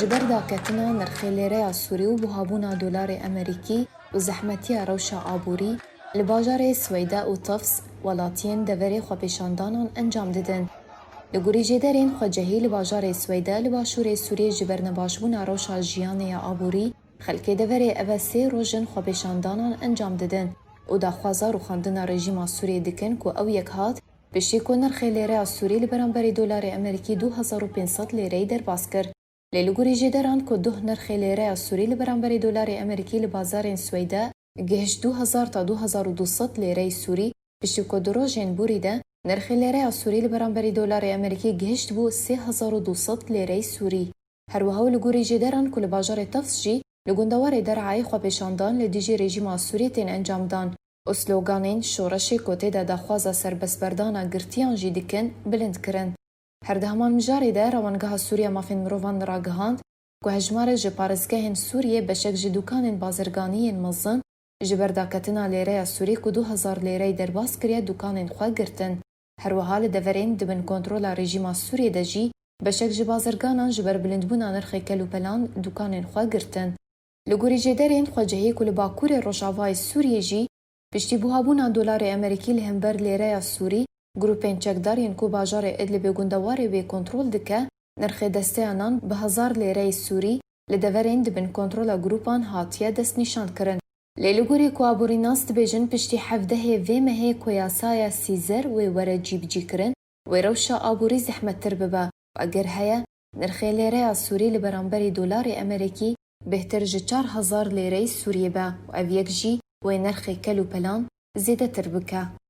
جبر داکتنا نرخی لیره سوری و بوهابونا دلار امریکی و زحمتی روشا آبوری لباجار سویده و طفس ولاتین دوری خوپیشاندانان انجام دادن. لگوری جدرین خواجهی لباجار سویده لباشور سوری جبر نباشبونا روشا جیانه آبوری خلک دوری اوسی روژن خوپیشاندانان انجام دادن و داخوازار و خاندنا رژیم سوری دکن که او یک هات بشی که نرخی لیره سوری لبرانبری دلار امریکی 2500 لیره در باز کرد. لگوری جدران که ده نرخی لیره سوری لبرانبری دلار امریکی لبازار سویده گهش 2000 تا 2200 لیره سوری بشی که دروژن بوریده نرخی لیره سوری لبرانبری دلار امریکی گهشت بو 3200 لیره سوری. هر وهو لگوری جدران که لباجار تفس جی لگوندوار درعای خوابشاندان لدیجی رژیم سوری تین انجام دان و سلوگانین شورشی کتی دا دخوازا سربسبردانا گرتیان جی دکن بلند کرن. هر دهمان مجاری ده روانگاه سوریه مافین مروان را گهاند که هجمار جپارزگاه سوریه بشک جدوکان بازرگانی مزن جبرداکتنا لیره سوری که 2000 لیره در باز کریه دوکان خواه گرتن. هر وحال دورین دبن کنترول رژیم سوریه ده جی بشک جبازرگانان جبر بلندبونا نرخی کلوپلان دوکان خواه گرتن. لگوری جدرین خواجهی که لباکور روشاوای سوریه جی پشتی بوهابونا دلار امریکی لهمبر لیره سوری گروپین چکدارین کو باجار ادلب گوندواره به کنترل دکه نرخ دسته آنان به 1000 لیره سوری لدورین دبن کنترل گروپان هاتیه دست نشان کرن. لیلگوری کو آبوری ناست بیجن پشتی حفده وی مهی کو یاسای سیزر و وره جیب جی کرن و روشا آبوری زحمت تر ببا و اگر هیا نرخ لیره سوری لبرانبری دلار امریکی بهتر جه 4000 لیره سوری با و اویک جی و نرخ کلو پلان زیده تر بکه.